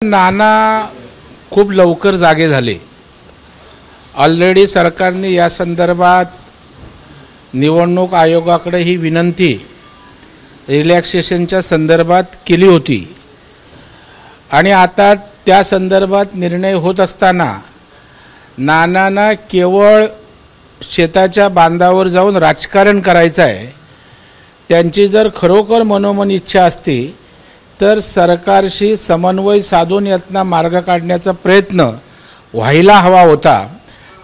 नाना खूप लवकर जागे झाले। ऑलरेडी सरकारने या संदर्भात निवडणूक आयोगाकडे ही विनंती रिलॅक्सेशनच्या संदर्भात केली होती आणि आता त्या संदर्भात निर्णय होत असताना नानांना केवळ शेताच्या बांधावर जाऊन राजकारण करायचं आहे। त्यांची जर खरोखर मनोमन इच्छा असती तर सरकारशी समन्वय साधून यातनं मार्ग काढण्याचा प्रयत्न व्हायला हवा होता।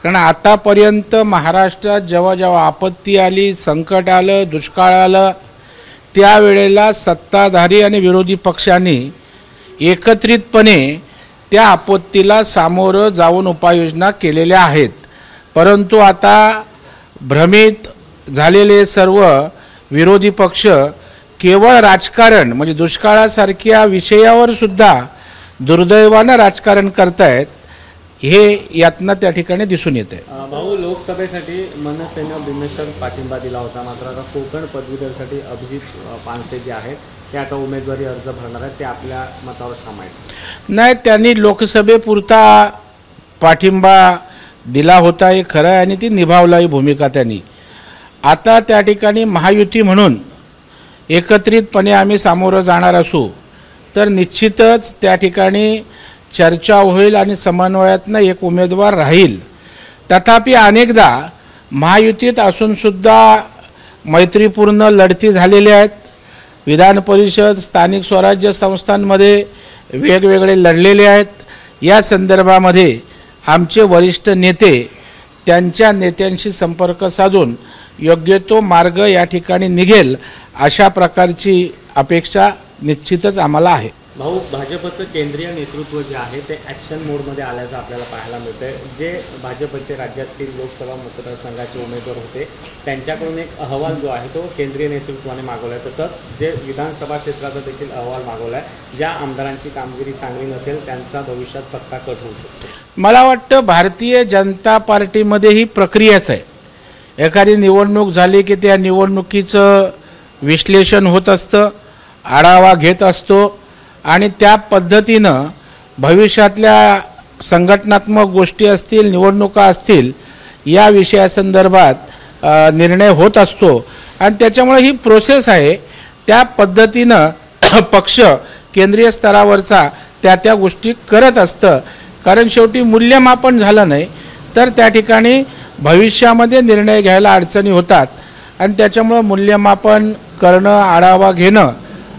कारण आतापर्यंत महाराष्ट्रात जेव्हा जेव्हा आपत्ती आली, संकट आलं, दुष्काळ आलं, त्यावेळेला सत्ताधारी आणि विरोधी पक्षांनी एकत्रितपणे त्या आपत्तीला सामोरं जाऊन उपाययोजना केलेल्या आहेत। परंतु आता भ्रमित झालेले सर्व विरोधी पक्ष केवळ राजकारण म्हणजे दुष्काळासारख्या विषयावर सुद्धा दुर्दैवाने राजकारण करतायत, हे यातनं त्या ठिकाणी दिसून येते। भाऊ, लोकसभेसाठी मनसेनं बिनशर्त पाठिंबा दिला होता, मात्र आता कोकण पदवीधरसाठी अभिजित पानसे जे आहेत ते आता उमेदवारी अर्ज भरणार आहेत, ते आपल्या मतावर ठाम आहेत? नाही, त्यांनी लोकसभेपुरता पाठिंबा दिला होता हे खरं आहे आणि ती निभावला ही भूमिका त्यांनी। आता त्या ठिकाणी महायुती म्हणून एकत्रितपणे आम्ही सामोरं जाणार असू तर निश्चितच त्या ठिकाणी चर्चा होईल आणि समन्वयातनं एक उमेदवार राहील। तथापि अनेकदा महायुतीत असून सुद्धा मैत्रीपूर्ण लढती झालेल्या आहेत। विधान परिषद, स्थानिक स्वराज्य संस्थांमध्ये वेगवेगळे लढलेले आहेत। या संदर्भामध्ये आमचे वरिष्ठ नेते त्यांच्या नेत्यांशी संपर्क साधून योग्य तो मार्ग या ठिकाणी निघेल अशा प्रकारची अपेक्षा निश्चितच आम्हाला आहे। भाऊ, भाजपचं केंद्रीय नेतृत्व जे आहे ते ॲक्शन मोडमध्ये आल्याचं आपल्याला पाहायला मिळतंय। जे भाजपचे राज्यातील लोकसभा मतदारसंघाचे उमेदवार होते त्यांच्याकडून एक अहवाल जो आहे तो केंद्रीय नेतृत्वाने मागवला आहे, तसंच जे विधानसभा क्षेत्राचा देखील अहवाल मागवला आहे। ज्या आमदारांची कामगिरी चांगली नसेल त्यांचा भविष्यात पत्ता कट होऊ शकतो। मला वाटतं भारतीय जनता पार्टीमध्ये ही प्रक्रियाच आहे। एखादी निवडणूक झाली की त्या निवडणुकीचं विश्लेषण होत असतं, आढावा घेत असतो आणि त्या पद्धतीनं भविष्यातल्या संघटनात्मक गोष्टी असतील, निवडणुका असतील, या विषयासंदर्भात निर्णय होत असतो आणि त्याच्यामुळे ही प्रोसेस आहे। त्या पद्धतीनं पक्ष केंद्रीय स्तरावरचा त्या गोष्टी करत असतं, कारण शेवटी मूल्यमापन झालं नाही तर त्या ठिकाणी भविष्यामध्ये निर्णय घ्यायला अडचणी होतात आणि त्याच्यामुळे मूल्यमापन करणं, आढावा घेणं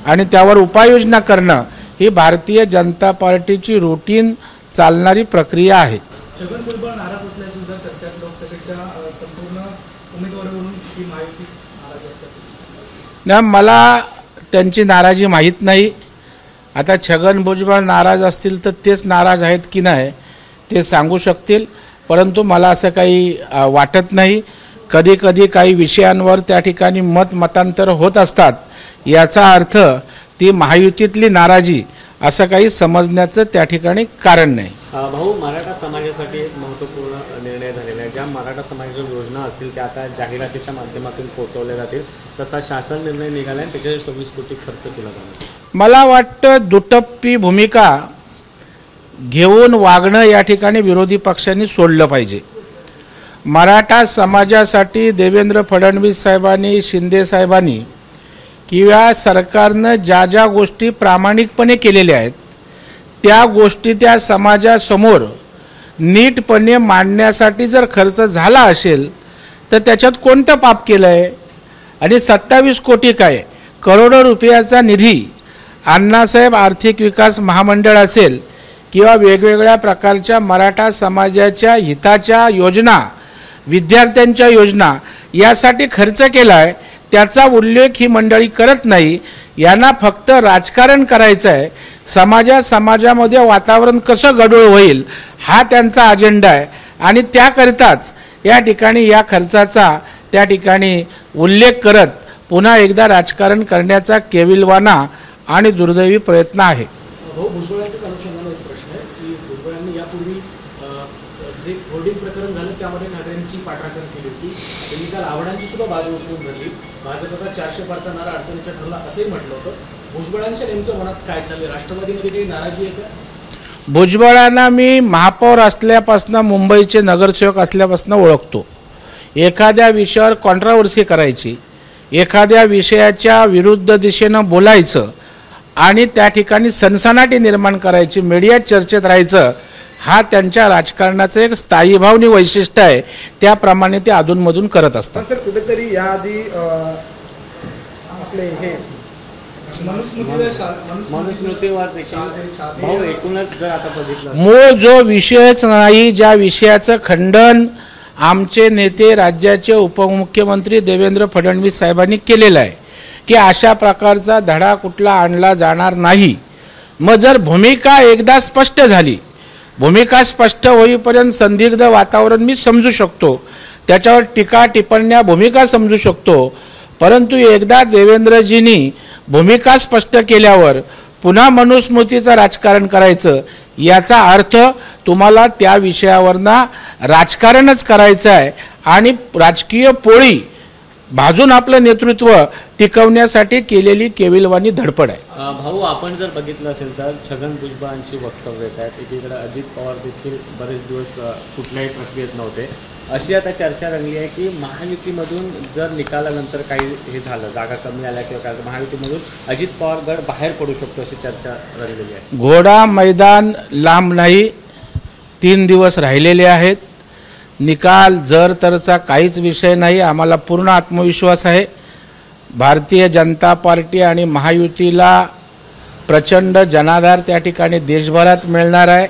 आणि त्यावर उपाययोजना करणं ही भारतीय जनता पार्टीची रूटीन चालणारी प्रक्रिया आहे। छगन भुजबळ नाराज असल्यासुद्धा चर्चा लोकसभेच्या संपूर्ण उमेदवारावरून ही माहिती नाराज असतात। ना, मला त्यांची नाराजी माहीत नाही। आता छगन भुजबळ नाराज असतील तर तेच नाराज आहेत की नाही ते सांगू शकतील, परंतु मला असं काही वाटत नाही। कधी कधी काही विषयांवर त्या ठिकाणी मतांतर होत असतात, याचा अर्थ ती महायुतीतली नाराजी असं काही समजण्याचं त्या ठिकाणी कारण नाही। भाऊ, मराठा समाजासाठी एक महत्त्वपूर्ण निर्णय झालेला आहे। ज्या मराठा समाजाच्या योजना असतील त्या आता जाहिरातीच्या माध्यमातून पोहोचवल्या जातील, तसा शासन निर्णय निघाला आहे, त्याच्यावर 26 कोटी खर्च केला जाणार। मला वाटतं दुटप्पी भूमिका घेऊन वागणं या ठिकाणी विरोधी पक्षांनी सोडलं पाहिजे। मराठा समाजासाठी देवेंद्र फडणवीस साहेबांनी, शिंदे साहेबांनी किंवा सरकारनं ज्या ज्या गोष्टी प्रामाणिकपणे केलेल्या आहेत त्या गोष्टी त्या समाजासमोर नीटपणे मांडण्यासाठी जर खर्च झाला असेल तर त्याच्यात कोणतं पाप केलं आहे? आणि 27 कोटी काय, करोडो रुपयाचा निधी अण्णासाहेब आर्थिक विकास महामंडळ असेल किंवा वेगवेगळ्या प्रकारच्या मराठा समाजाच्या हिताच्या योजना, विद्यार्थ्यांच्या योजना यासाठी खर्च केला आहे, त्याचा उल्लेख ही मंडळी करत नाही। यांना फक्त राजकारण करायचं आहे, समाजामध्ये वातावरण कसं गढूळ होईल हा त्यांचा अजेंडा आहे आणि त्याकरिताच या ठिकाणी या खर्चाचा त्या ठिकाणी उल्लेख करत पुन्हा एकदा राजकारण करण्याचा केविलवाना आणि दुर्दैवी प्रयत्न आहे। भुजबळांच्या अनुषंगाने एक प्रश्न आहे की भुजबळांनी यापूर्वी जे होर्डिंग प्रकरण झालं त्यामध्ये ठाकरेंची पाठराखण केली होती, त्यांनी काल आव्हाडांची सुद्धा बाजू उचलून धरली। भाजपचा 400 पारचा नारा अडचणीचा ठरला असे म्हटलं होतं। भुजबळांच्या नेमकं मनात काय चाललंय? राष्ट्रवादीमध्ये काही नाराजी आहे का? भुजबळांना मी महापौर असल्यापासून, मुंबईचे नगरसेवक असल्यापासून ओळखतो. एखाद्या विषयावर कॉन्ट्रावर्सी करायची, एखाद्या विषयाच्या विरुद्ध दिशेनं बोलायचं आणि त्या ठिकाणी सनसनाटी निर्माण करायची, मीडियात चर्चेत राहायचं, हा त्यांच्या राजकारणाचं एक स्थायीभावनी वैशिष्ट्य आहे. त्याप्रमाणे ते अधूनमधून करत असतात. सर, कुठेतरी याआधी आपले हे मनुस्मृतीवर देखील भाऊ एकूणच जर आता बघितलं, मूळ जो विषयच नाही, ज्या विषयाचं खंडन आमचे नेते राज्याचे उपमुख्यमंत्री देवेंद्र फडणवीस साहेबांनी केलेलं आहे की अशा प्रकारचा धडा कुठला आणला जाणार नाही. मग जर भूमिका एकदा स्पष्ट झाली, भूमिका स्पष्ट होईपर्यंत संदिग्ध वातावरण मी समजू शकतो, त्याच्यावर टीका टिप्पण्या भूमिका समजू शकतो. परंतु एकदा देवेंद्रजींनी भूमिका स्पष्ट केल्यावर पुन्हा मनुस्मृतीचं राजकारण करायचं, याचा अर्थ तुम्हाला त्या विषयावरनं राजकारणच करायचं आहे आणि राजकीय पोळी भाजून आपलं नेतृत्व टिकवण्यासाठी केलेली केविलवाणी धडपड आहे. भाऊ, आपण जर बघितलं असेल तर छगन भुजबळांची वक्तव्य येत आहेत. एकीकडे अजित पवार देखील बरेच दिवस कुठल्याही प्रक्रियेत नव्हते. अशी आता चर्चा रंगली आहे की महायुतीमधून जर निकालानंतर काही हे झालं, जागा कमी आल्या किंवा काय, महायुतीमधून अजित पवार गड बाहेर पडू शकतो, अशी चर्चा रंगलेली आहे. घोडा मैदान लांब नाही, 3 दिवस राहिलेले आहेत. निकाल जर तरचा काहीच विषय नाही. आम्हाला पूर्ण आत्मविश्वास आहे. भारतीय जनता पार्टी आणि महायुतीला प्रचंड जनाधार त्या ठिकाणी देशभरात मिळणार आहे,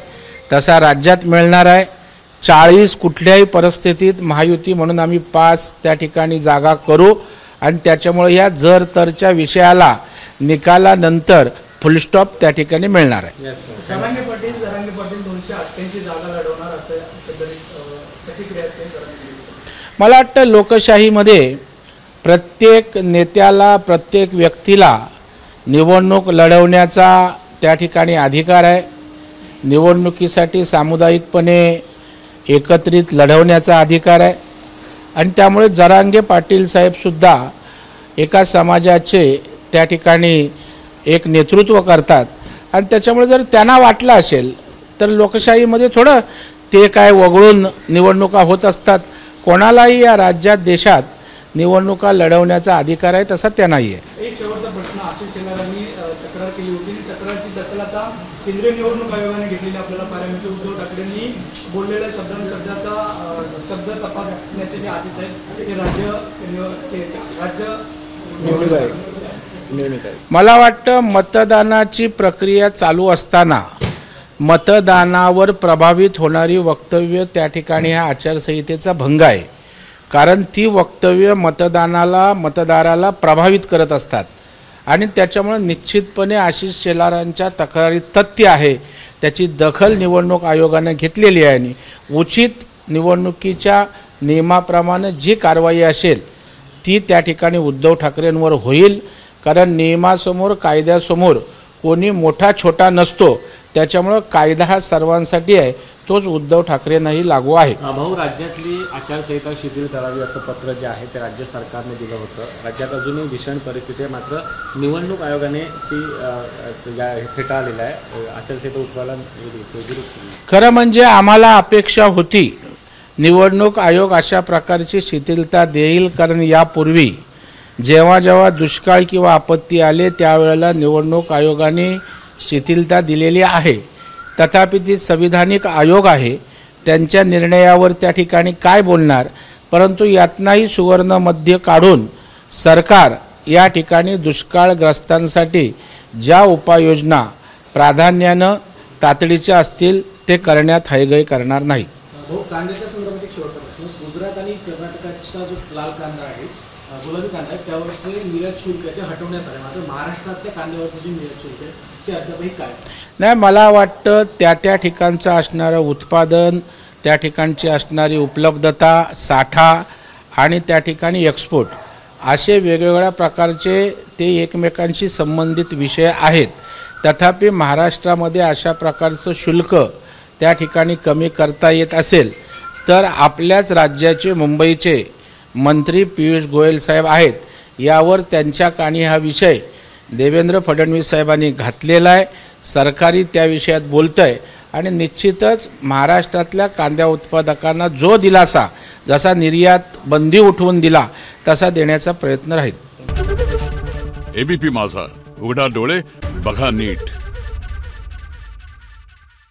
तसा राज्यात मिळणार आहे. 40 कुठल्याही परिस्थितीत महायुती म्हणून आम्ही 5 त्या ठिकाणी जागा करू आणि त्याच्यामुळे या जर तरच्या विषयाला निकालानंतर फुलस्टॉप त्या ठिकाणी मिळणार आहे. जरांगे पाटील 288 जागा लढवणार असं प्रतिक्रिया. मला वाटतं लोकशाहीमध्ये प्रत्येक नेत्याला, प्रत्येक व्यक्तीला निवडणूक लढवण्याचा त्या ठिकाणी अधिकार आहे. निवडणुकीसाठी सामुदायिकपणे एकत्रित लढवण्याचा अधिकार आहे आणि त्यामुळे जरांगे पाटील साहेबसुद्धा एका समाजाचे त्या ठिकाणी एक नेतृत्व करतात आणि त्याच्यामुळे जर त्यांना वाटलं असेल तर लोकशाहीमध्ये थोडं ते काय वगळून निवडणुका होत असतात. कोणालाही या राज्यात, देशात निवडणुका लढवण्याचा अधिकार आहे, तसा त्यांनाही आहे. एक शेवटचा प्रश्न. आशिष शेलारांनी तक्रार केली होती, तक्रारची दखल आता केंद्रीय निवडणूक आयोगाने घेतलेली आपल्याला पाहायला मिळते. उद्धव ठाकरेंनी बोललेल्या शब्दाचा शब्द तपासण्याचे जे आदेश आहेत ते राज्य निवडणूक आहे. मला वाटतं मतदानाची प्रक्रिया चालू असताना मतदानावर प्रभावित होणारी वक्तव्य त्या ठिकाणी ह्या आचारसंहितेचा भंग आहे. कारण ती वक्तव्य मतदाराला प्रभावित करत असतात आणि त्याच्यामुळे निश्चितपणे आशिष शेलारांच्या तक्रारीत तथ्य आहे, त्याची दखल निवडणूक आयोगाने घेतलेली आहे आणि उचित निवडणुकीच्या नियमाप्रमाणे जी कारवाई असेल ती त्या ठिकाणी उद्धव ठाकरेंवर होईल. कारण नियमासमोर, कायद्यासमोर कोणी मोठा छोटा नसतो, त्याच्यामुळं कायदा हा सर्वांसाठी आहे, तोच उद्धव ठाकरेंनाही लागू आहे. भाऊ, राज्यातली आचारसंहिता शिथिल करावी असं पत्र जे आहे ते राज्य सरकारने दिलं होतं. राज्यात अजूनही भीषण परिस्थिती आहे, मात्र निवडणूक आयोगाने ती फेटाळलेलं आहे. आचारसंहिता उठवायला खरं म्हणजे आम्हाला अपेक्षा होती निवडणूक आयोग अशा प्रकारची शिथिलता देईल, कारण यापूर्वी जेव्हा जेव्हा दुष्काळ किंवा आपत्ती आले त्यावेळेला निवडणूक आयोगाने शिथिलता दिलेली आहे. तथापि ती संविधानिक आयोग आहे, त्यांच्या निर्णयावर त्या ठिकाणी काय बोलणार. परंतु यातनाही सुवर्ण मध्य काढून सरकार या ठिकाणी दुष्काळग्रस्तांसाठी ज्या उपाययोजना प्राधान्यानं तातडीच्या असतील ते करण्यात हयगय करणार नाही. भाऊ, कांद्याच्या संदर्भात एक शेवटचा प्रश्न. गुजरात आणि कर्नाटकाचा जो लाल कांदा आहे, गुलाबी कांदा आहे, त्यावरचे निर्यात शुल्क ते हटवण्यात आले. मात्र महाराष्ट्रातल्या कांद्यावरचं जे निर्यात शुल्क आहे ते अद्यापही काय नाही. मला वाटतं त्या ठिकाणचं असणारं उत्पादन, त्या ठिकाणची असणारी उपलब्धता, साठा आणि त्या ठिकाणी एक्सपोर्ट असे वेगवेगळ्या प्रकारचे ते एकमेकांशी संबंधित विषय आहेत. तथापि महाराष्ट्रामध्ये अशा प्रकारचं शुल्क त्या ठिकाणी कमी करता येत असेल तर आपल्याच राज्याचे, मुंबईचे मंत्री पियुष गोयल साहेब आहेत, यावर त्यांच्या कानी हा विषय देवेंद्र फडणवीस साहेबांनी घातलेला आहे. सरकारी त्या विषयात बोलतं आहे आणि निश्चितच महाराष्ट्रातल्या कांद्या उत्पादकांना जो दिलासा जसा निर्यात बंदी उठवून दिला तसा देण्याचा प्रयत्न राहील. एबीपी माझा, उघडा डोळे बघा नीट.